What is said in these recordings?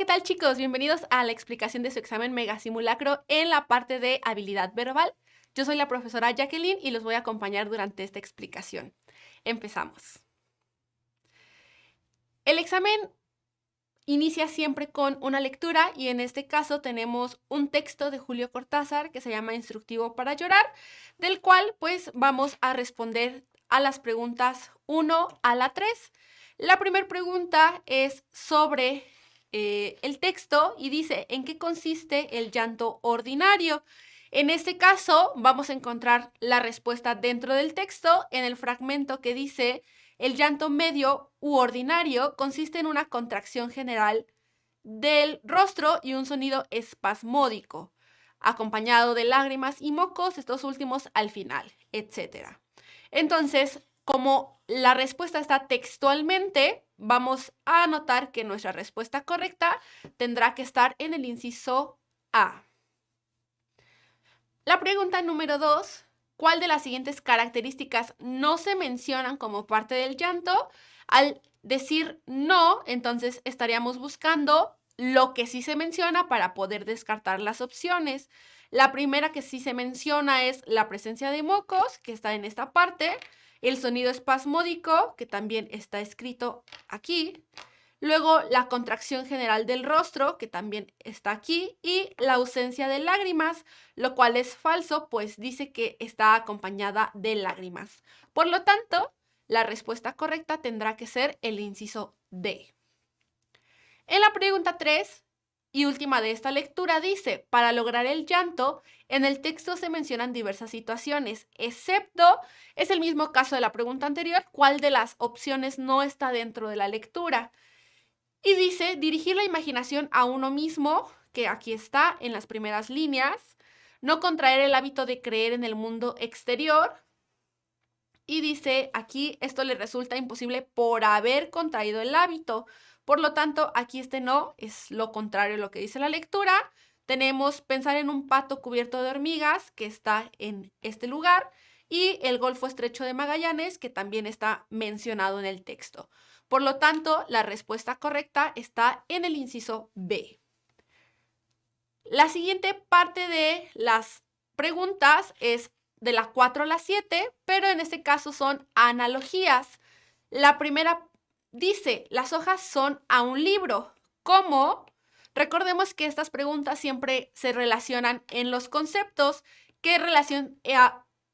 tal, chicos? Bienvenidos a la explicación de su examen Mega Simulacro en la parte de habilidad verbal. Yo soy la profesora Jacqueline y los voy a acompañar durante esta explicación. Empezamos. El examen inicia siempre con una lectura y en este caso tenemos un texto de Julio Cortázar que se llama Instructivo para llorar, del cual pues vamos a responder a las preguntas 1 a la 3. La primera pregunta es sobre el texto y dice, ¿en qué consiste el llanto ordinario? En este caso vamos a encontrar la respuesta dentro del texto en el fragmento que dice, el llanto medio u ordinario consiste en una contracción general del rostro y un sonido espasmódico, acompañado de lágrimas y mocos, estos últimos al final, etc. Entonces, como la respuesta está textualmente, vamos a anotar que nuestra respuesta correcta tendrá que estar en el inciso A. La pregunta número 2. ¿Cuál de las siguientes características no se mencionan como parte del llanto? Al decir no, entonces estaríamos buscando lo que sí se menciona para poder descartar las opciones. La primera que sí se menciona es la presencia de mocos, que está en esta parte, el sonido espasmódico, que también está escrito aquí, luego la contracción general del rostro, que también está aquí, y la ausencia de lágrimas, lo cual es falso, pues dice que está acompañada de lágrimas. Por lo tanto, la respuesta correcta tendrá que ser el inciso D. En la pregunta 3 y última de esta lectura dice, para lograr el llanto, en el texto se mencionan diversas situaciones, excepto, es el mismo caso de la pregunta anterior, ¿cuál de las opciones no está dentro de la lectura? Y dice, dirigir la imaginación a uno mismo, que aquí está en las primeras líneas, no contraer el hábito de creer en el mundo exterior. Y dice, aquí esto le resulta imposible por haber contraído el hábito. Por lo tanto, aquí este no es lo contrario a lo que dice la lectura. Tenemos pensar en un pato cubierto de hormigas, que está en este lugar, y el Golfo Estrecho de Magallanes, que también está mencionado en el texto. Por lo tanto, la respuesta correcta está en el inciso B. La siguiente parte de las preguntas es de la 4 a la 7, pero en este caso son analogías. La primera dice, las hojas son a un libro. ¿Cómo? Recordemos que estas preguntas siempre se relacionan en los conceptos. ¿Qué relación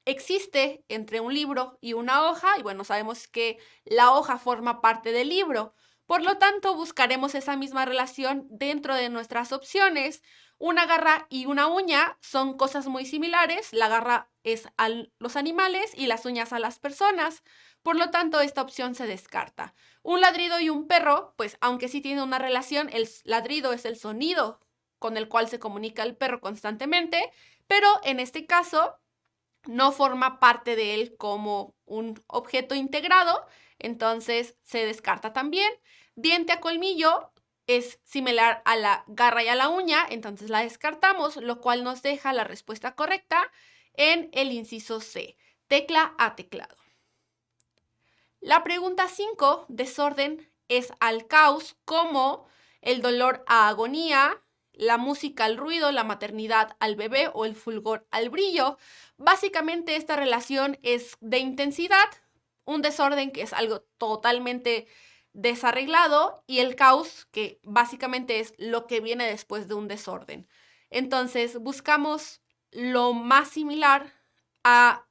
existe entre un libro y una hoja? Y bueno, sabemos que la hoja forma parte del libro. Por lo tanto, buscaremos esa misma relación dentro de nuestras opciones. Una garra y una uña son cosas muy similares. La garra es a los animales y las uñas a las personas. Por lo tanto, esta opción se descarta. Un ladrido y un perro, pues aunque sí tiene una relación, el ladrido es el sonido con el cual se comunica el perro constantemente, pero en este caso no forma parte de él como un objeto integrado, entonces se descarta también. Diente a colmillo es similar a la garra y a la uña, entonces la descartamos, lo cual nos deja la respuesta correcta en el inciso C, tecla a teclado. La pregunta 5, desorden es al caos, como el dolor a agonía, la música al ruido, la maternidad al bebé o el fulgor al brillo. Básicamente esta relación es de intensidad, un desorden que es algo totalmente desarreglado y el caos que básicamente es lo que viene después de un desorden. Entonces buscamos lo más similar a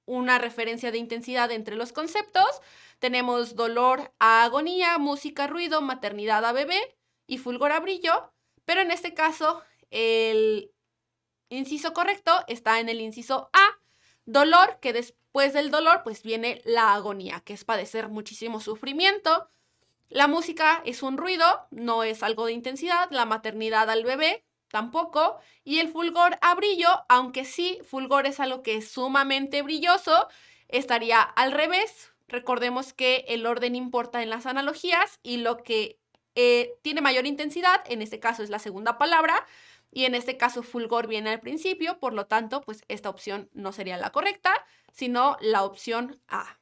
una referencia de intensidad entre los conceptos. Tenemos dolor a agonía, música a ruido, maternidad a bebé y fulgor a brillo, pero en este caso el inciso correcto está en el inciso A, dolor, que después del dolor pues viene la agonía, que es padecer muchísimo sufrimiento. La música es un ruido, no es algo de intensidad, la maternidad al bebé tampoco, y el fulgor a brillo, aunque sí, fulgor es algo que es sumamente brilloso, estaría al revés. Recordemos que el orden importa en las analogías y lo que tiene mayor intensidad, en este caso es la segunda palabra, y en este caso fulgor viene al principio, por lo tanto, pues esta opción no sería la correcta, sino la opción A.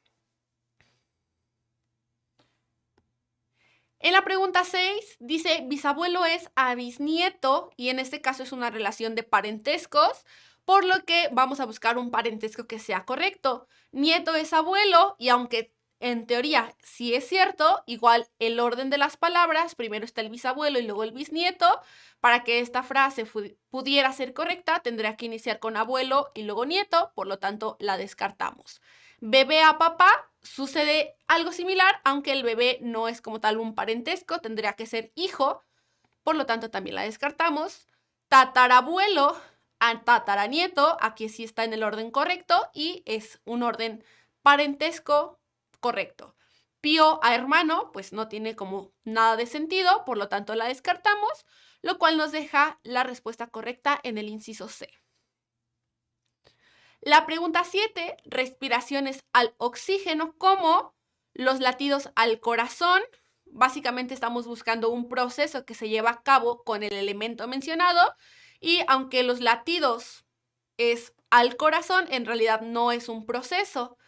En la pregunta 6 dice bisabuelo es a bisnieto y en este caso es una relación de parentescos, por lo que vamos a buscar un parentesco que sea correcto. Nieto es abuelo y aunque en teoría sí es cierto, igual el orden de las palabras, primero está el bisabuelo y luego el bisnieto, para que esta frase pudiera ser correcta tendría que iniciar con abuelo y luego nieto, por lo tanto la descartamos. Bebé a papá, sucede algo similar, aunque el bebé no es como tal un parentesco, tendría que ser hijo, por lo tanto también la descartamos. Tatarabuelo a tataranieto, aquí sí está en el orden correcto y es un orden parentesco correcto. Pío a hermano, pues no tiene como nada de sentido, por lo tanto la descartamos, lo cual nos deja la respuesta correcta en el inciso C. La pregunta 7, respiraciones al oxígeno como los latidos al corazón. Básicamente estamos buscando un proceso que se lleva a cabo con el elemento mencionado y aunque los latidos es al corazón, en realidad no es un proceso.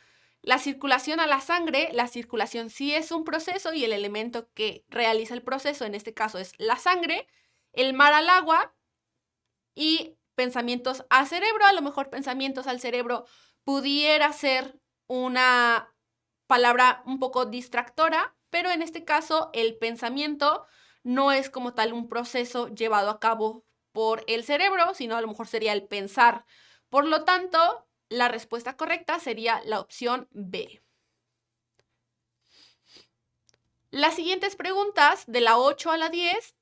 La circulación a la sangre, la circulación sí es un proceso y el elemento que realiza el proceso en este caso es la sangre. El mar al agua y pensamientos a cerebro, a lo mejor pensamientos al cerebro pudiera ser una palabra un poco distractora, pero en este caso el pensamiento no es como tal un proceso llevado a cabo por el cerebro, sino a lo mejor sería el pensar. Por lo tanto, la respuesta correcta sería la opción B. Las siguientes preguntas, de la 8 a la 10,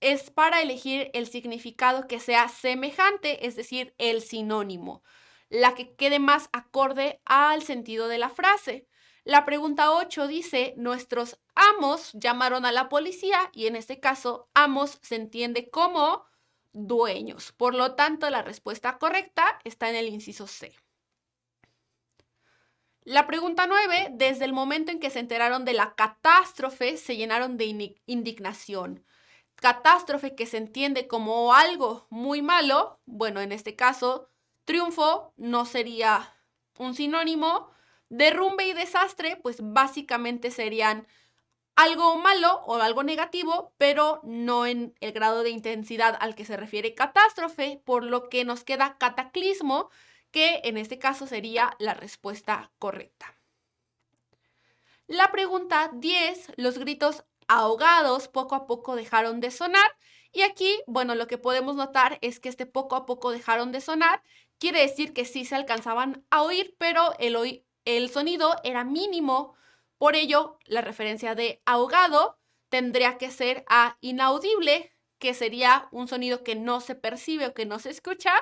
es para elegir el significado que sea semejante, es decir, el sinónimo, la que quede más acorde al sentido de la frase. La pregunta 8 dice, nuestros amos llamaron a la policía y en este caso, amos se entiende como dueños. Por lo tanto, la respuesta correcta está en el inciso C. La pregunta 9, desde el momento en que se enteraron de la catástrofe, se llenaron de indignación. Catástrofe que se entiende como algo muy malo, bueno, en este caso, triunfo no sería un sinónimo. Derrumbe y desastre, pues básicamente serían algo malo o algo negativo, pero no en el grado de intensidad al que se refiere catástrofe, por lo que nos queda cataclismo, que en este caso sería la respuesta correcta. La pregunta 10, los gritos ahogados poco a poco dejaron de sonar. Y aquí, bueno, lo que podemos notar es que este poco a poco dejaron de sonar quiere decir que sí se alcanzaban a oír, pero el sonido era mínimo. Por ello, la referencia de ahogado tendría que ser a inaudible, que sería un sonido que no se percibe o que no se escucha,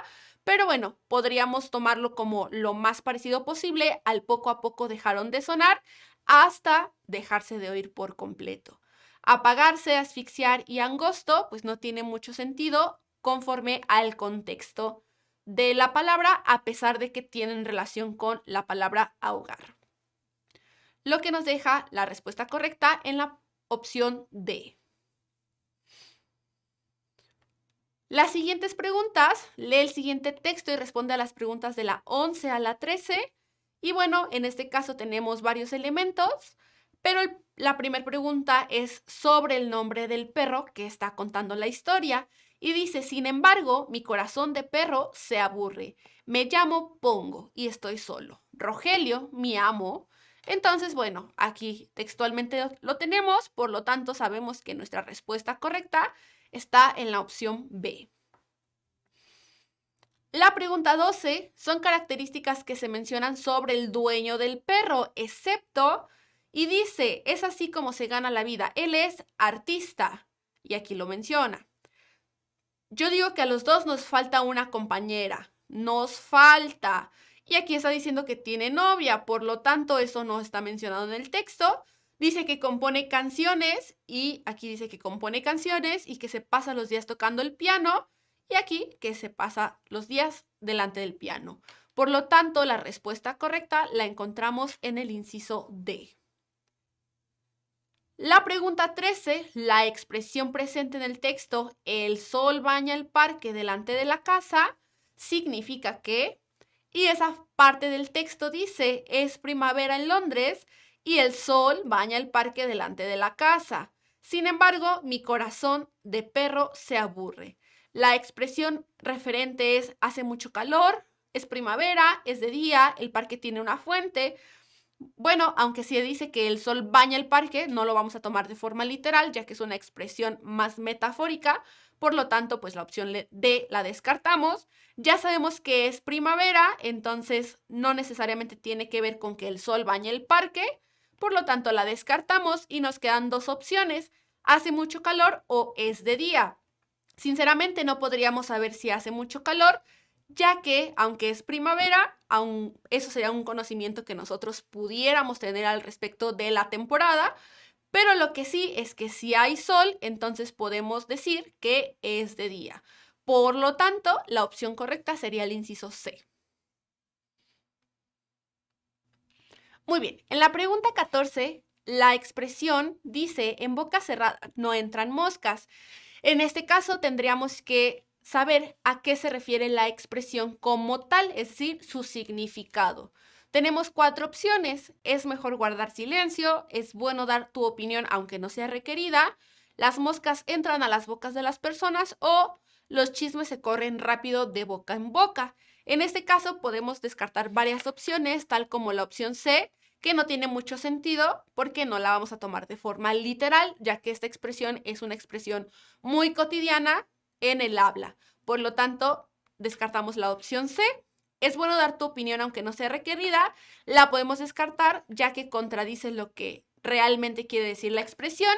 pero bueno, podríamos tomarlo como lo más parecido posible al poco a poco dejaron de sonar hasta dejarse de oír por completo. Apagarse, asfixiar y angosto, pues no tiene mucho sentido conforme al contexto de la palabra, a pesar de que tienen relación con la palabra ahogar. Lo que nos deja la respuesta correcta en la opción D. Las siguientes preguntas, lee el siguiente texto y responde a las preguntas de la 11 a la 13. Y bueno, en este caso tenemos varios elementos, pero la primera pregunta es sobre el nombre del perro que está contando la historia. Y dice, sin embargo, mi corazón de perro se aburre. Me llamo Pongo y estoy solo. Rogelio, mi amo. Entonces, bueno, aquí textualmente lo tenemos, por lo tanto sabemos que nuestra respuesta correcta está en la opción B. La pregunta 12 son características que se mencionan sobre el dueño del perro, excepto, y dice, es así como se gana la vida. Él es artista, y aquí lo menciona. Yo digo que a los dos nos falta una compañera, nos falta. Y aquí está diciendo que tiene novia, por lo tanto eso no está mencionado en el texto. Dice que compone canciones y aquí dice que compone canciones y que se pasa los días tocando el piano y aquí que se pasa los días delante del piano. Por lo tanto, la respuesta correcta la encontramos en el inciso D. La pregunta 13, la expresión presente en el texto, el sol baña el parque delante de la casa, significa que, y esa parte del texto dice, es primavera en Londres y el sol baña el parque delante de la casa. Sin embargo, mi corazón de perro se aburre. La expresión referente es hace mucho calor, es primavera, es de día, el parque tiene una fuente. Bueno, aunque sí dice que el sol baña el parque, no lo vamos a tomar de forma literal, ya que es una expresión más metafórica. Por lo tanto, pues la opción D la descartamos. Ya sabemos que es primavera, entonces no necesariamente tiene que ver con que el sol bañe el parque. Por lo tanto, la descartamos y nos quedan dos opciones: hace mucho calor o es de día. Sinceramente, no podríamos saber si hace mucho calor, ya que, aunque es primavera, eso sería un conocimiento que nosotros pudiéramos tener al respecto de la temporada, pero lo que sí es que si hay sol, entonces podemos decir que es de día. Por lo tanto, la opción correcta sería el inciso C. Muy bien, en la pregunta 14, la expresión dice: en boca cerrada no entran moscas. En este caso tendríamos que saber a qué se refiere la expresión como tal, es decir, su significado. Tenemos 4 opciones: es mejor guardar silencio, es bueno dar tu opinión aunque no sea requerida, las moscas entran a las bocas de las personas o los chismes se corren rápido de boca en boca. En este caso podemos descartar varias opciones, tal como la opción C, que no tiene mucho sentido porque no la vamos a tomar de forma literal, ya que esta expresión es una expresión muy cotidiana en el habla. Por lo tanto, descartamos la opción C. Es bueno dar tu opinión aunque no sea requerida. La podemos descartar ya que contradice lo que realmente quiere decir la expresión,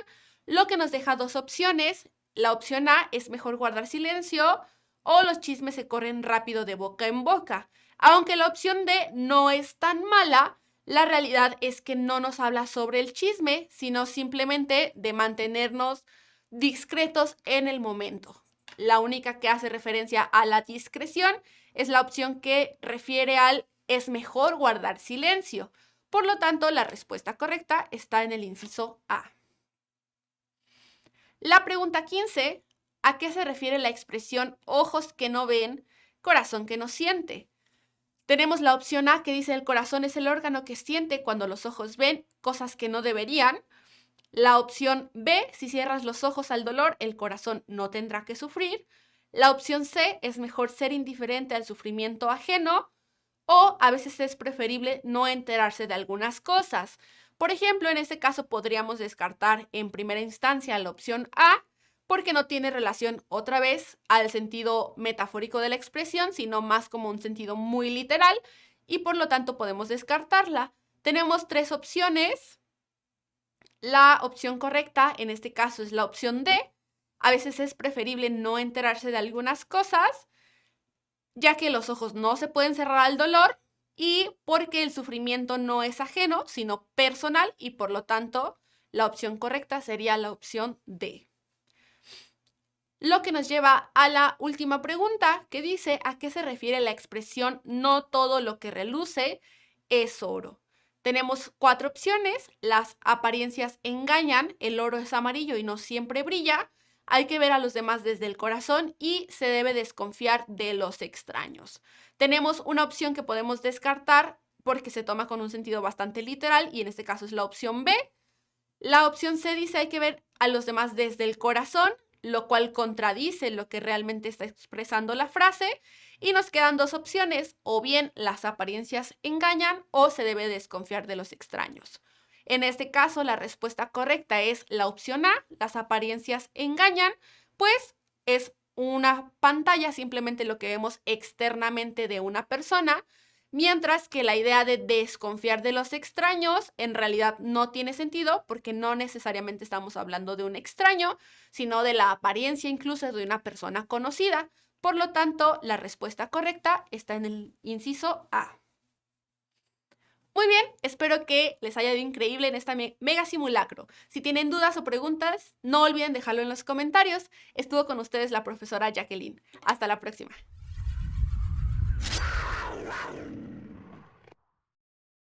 lo que nos deja dos opciones. La opción A: es mejor guardar silencio, o los chismes se corren rápido de boca en boca. Aunque la opción D no es tan mala, la realidad es que no nos habla sobre el chisme, sino simplemente de mantenernos discretos en el momento. La única que hace referencia a la discreción es la opción que refiere al es mejor guardar silencio. Por lo tanto, la respuesta correcta está en el inciso A. La pregunta 15, ¿a qué se refiere la expresión ojos que no ven, corazón que no siente? Tenemos la opción A, que dice: el corazón es el órgano que siente cuando los ojos ven cosas que no deberían. La opción B: si cierras los ojos al dolor, el corazón no tendrá que sufrir. La opción C: es mejor ser indiferente al sufrimiento ajeno. O a veces es preferible no enterarse de algunas cosas. Por ejemplo, en este caso podríamos descartar en primera instancia la opción A, porque no tiene relación otra vez al sentido metafórico de la expresión, sino más como un sentido muy literal, y por lo tanto podemos descartarla. Tenemos 3 opciones. La opción correcta en este caso es la opción D. A veces es preferible no enterarse de algunas cosas, ya que los ojos no se pueden cerrar al dolor y porque el sufrimiento no es ajeno, sino personal, y por lo tanto la opción correcta sería la opción D. Lo que nos lleva a la última pregunta, que dice: ¿a qué se refiere la expresión no todo lo que reluce es oro? Tenemos 4 opciones. Las apariencias engañan, el oro es amarillo y no siempre brilla, hay que ver a los demás desde el corazón y se debe desconfiar de los extraños. Tenemos una opción que podemos descartar porque se toma con un sentido bastante literal y en este caso es la opción B. La opción C dice: hay que ver a los demás desde el corazón, lo cual contradice lo que realmente está expresando la frase, y nos quedan 2 opciones: o bien las apariencias engañan o se debe desconfiar de los extraños. En este caso, la respuesta correcta es la opción A: las apariencias engañan, pues es una pantalla, simplemente lo que vemos externamente de una persona, mientras que la idea de desconfiar de los extraños en realidad no tiene sentido porque no necesariamente estamos hablando de un extraño, sino de la apariencia incluso de una persona conocida. Por lo tanto, la respuesta correcta está en el inciso A. Muy bien, espero que les haya ido increíble en esta mega simulacro. Si tienen dudas o preguntas, no olviden dejarlo en los comentarios. Estuvo con ustedes la profesora Jacqueline. Hasta la próxima.